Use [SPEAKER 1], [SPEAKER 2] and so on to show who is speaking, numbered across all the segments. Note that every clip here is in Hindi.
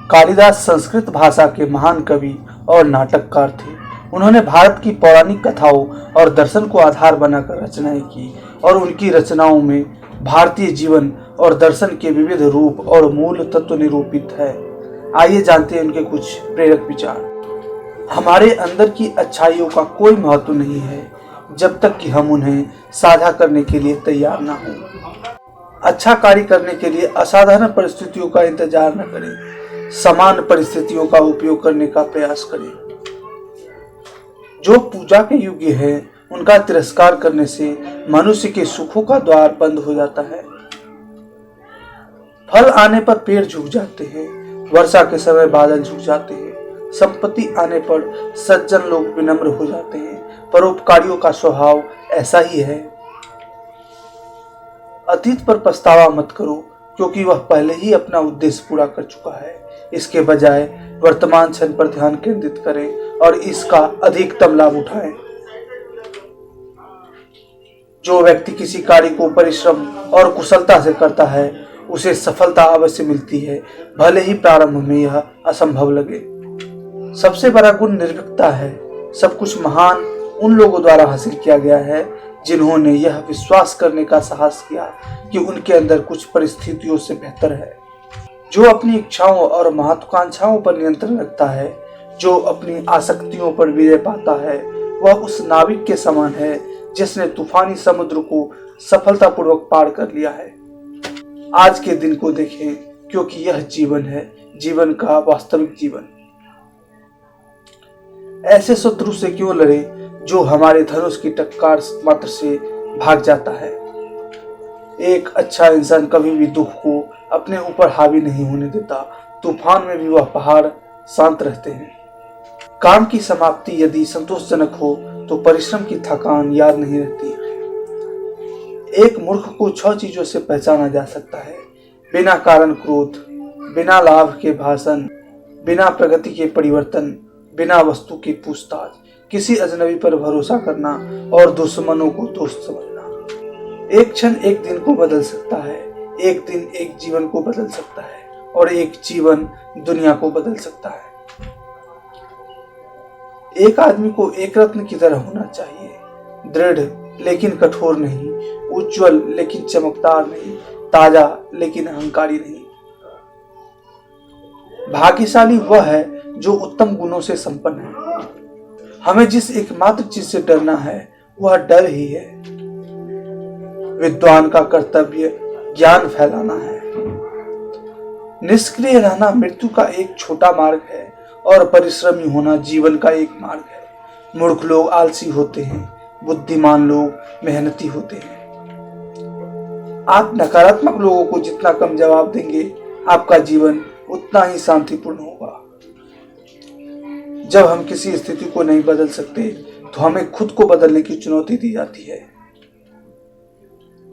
[SPEAKER 1] कालिदास संस्कृत भाषा के महान कवि और नाटककार थे। उन्होंने भारत की पौराणिक कथाओं और दर्शन को आधार बनाकर रचनाएं की और उनकी रचनाओं में भारतीय जीवन और दर्शन के विविध रूप और मूल तत्व निरूपित है। आइए जानते हैं उनके कुछ प्रेरक विचार। हमारे अंदर की अच्छाइयों का कोई महत्व नहीं है जब तक कि हम उन्हें साझा करने के लिए तैयार ना हों। अच्छा कार्य करने के लिए असाधारण परिस्थितियों का इंतजार न करें, समान परिस्थितियों का उपयोग करने का प्रयास करें। जो पूजा के योग्य है उनका तिरस्कार करने से मनुष्य के सुखों का द्वार बंद हो जाता है। फल आने पर पेड़ झुक जाते हैं, वर्षा के समय बादल झुक जाते हैं, संपत्ति आने पर सज्जन लोग विनम्र हो जाते हैं। परोपकारियों का स्वभाव ऐसा ही है। अतीत पर पछतावा मत करो क्योंकि वह पहले ही अपना उद्देश्य पूरा कर चुका है। इसके बजाय वर्तमान क्षण पर ध्यान केंद्रित करें और इसका अधिकतम लाभ उठाएं। जो व्यक्ति किसी कार्य को परिश्रम और कुशलता से करता है उसे सफलता अवश्य मिलती है, भले ही प्रारंभ में यह असंभव लगे। सबसे बड़ा गुण निर्भीकता है। सब कुछ महान उन लोगों द्वारा हासिल किया गया है जिन्होंने यह विश्वास करने का साहस किया कि उनके अंदर कुछ परिस्थितियों से बेहतर है। जो अपनी इच्छाओं और महत्वाकांक्षाओं पर नियंत्रण रखता है, जो अपनी आसक्तियों पर विजय पाता है, वह उस नाविक के समान है जिसने तूफानी समुद्र को सफलतापूर्वक पार कर लिया है। आज के दिन को देखें क्योंकि यह जीवन है, जीवन का वास्तविक जीवन। ऐसे शत्रु से क्यों लड़े जो हमारे धनुष की टक्कर मात्र से भाग जाता है। एक अच्छा इंसान कभी भी दुख को अपने ऊपर हावी नहीं होने देता। तूफान में भी वह पहाड़ शांत रहते हैं। काम की समाप्ति यदि संतोषजनक हो तो परिश्रम की थकान याद नहीं रहती। एक मूर्ख को 6 चीजों से पहचाना जा सकता है: बिना कारण क्रोध, बिना लाभ के भाषण, बिना प्रगति के परिवर्तन, बिना वस्तु की पूछताछ, किसी अजनबी पर भरोसा करना और दुश्मनों को दोस्त समझना। एक क्षण एक दिन को बदल सकता है, एक दिन एक जीवन को बदल सकता है और एक जीवन दुनिया को बदल सकता है। एक आदमी को एक रत्न की तरह होना चाहिए, दृढ़ लेकिन कठोर नहीं, उज्जवल लेकिन चमकदार नहीं, ताजा लेकिन अहंकारी नहीं। भाग्यशाली वह है जो उत्तम गुणों से संपन्न है। हमें जिस एकमात्र चीज से डरना है वह डर ही है। विद्वान का कर्तव्य ज्ञान फैलाना है। निष्क्रिय रहना मृत्यु का एक छोटा मार्ग है और परिश्रमी होना जीवन का एक मार्ग है। मूर्ख लोग आलसी होते हैं, बुद्धिमान लोग मेहनती होते हैं। आप नकारात्मक लोगों को जितना कम जवाब देंगे आपका जीवन उतना ही शांतिपूर्ण होगा। जब हम किसी स्थिति को नहीं बदल सकते तो हमें खुद को बदलने की चुनौती दी जाती है।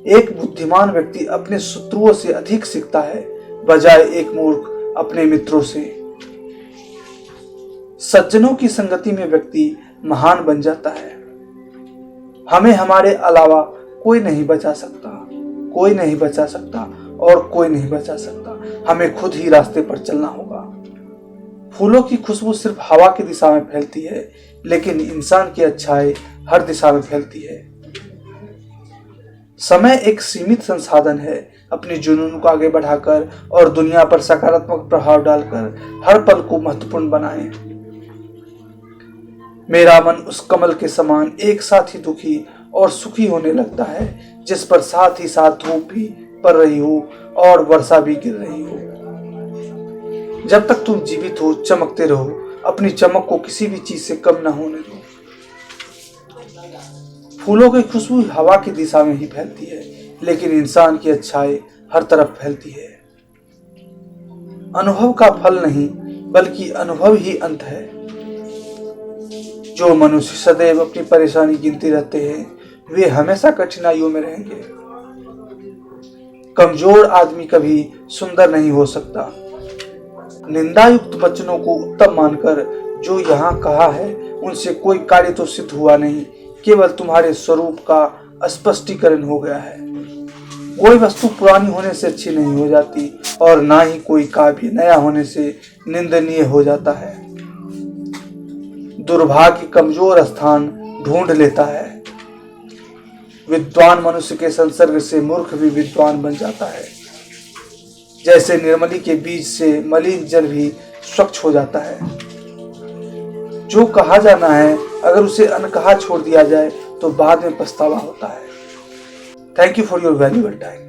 [SPEAKER 1] एक बुद्धिमान व्यक्ति अपने शत्रुओं से अधिक सीखता है बजाय एक मूर्ख अपने मित्रों से। सज्जनों की संगति में व्यक्ति महान बन जाता है। हमें हमारे अलावा कोई नहीं बचा सकता, कोई नहीं बचा सकता और कोई नहीं बचा सकता। हमें खुद ही रास्ते पर चलना होगा। फूलों की खुशबू सिर्फ हवा की दिशा में फैलती है, लेकिन इंसान की अच्छाई हर दिशा में फैलती है। समय एक सीमित संसाधन है। अपने जुनून को आगे बढ़ाकर और दुनिया पर सकारात्मक प्रभाव डालकर हर पल को महत्वपूर्ण बनाएं। मेरा मन उस कमल के समान एक साथ ही दुखी और सुखी होने लगता है जिस पर साथ ही साथ धूप भी पड़ रही हो और वर्षा भी गिर रही हो। जब तक तुम जीवित हो चमकते रहो। अपनी चमक को किसी भी चीज से कम ना होने दो। फूलों की खुशबू हवा की दिशा में ही फैलती है, लेकिन इंसान की अच्छाई हर तरफ फैलती है। अनुभव का फल नहीं बल्कि अनुभव ही अंत है। जो मनुष्य सदैव अपनी परेशानी गिनते रहते हैं वे हमेशा कठिनाइयों में रहेंगे। कमजोर आदमी कभी सुंदर नहीं हो सकता। निंदायुक्त वचनों को उत्तम मानकर जो यहाँ कहा है उनसे कोई कार्य तो सिद्ध हुआ नहीं, केवल तुम्हारे स्वरूप का स्पष्टीकरण हो गया है। कोई वस्तु पुरानी होने से अच्छी नहीं हो जाती और ना ही कोई काव्य नया होने से निंदनीय हो जाता है। दुर्भाग्य कमजोर स्थान ढूंढ लेता है। विद्वान मनुष्य के संसर्ग से मूर्ख भी विद्वान बन जाता है। जैसे निर्मली के बीज से मलिन जल भी स्वच्छ हो जाता है। जो कहा जाना है अगर उसे अनकहा छोड़ दिया जाए तो बाद में पछतावा होता है। Thank you for your valuable time.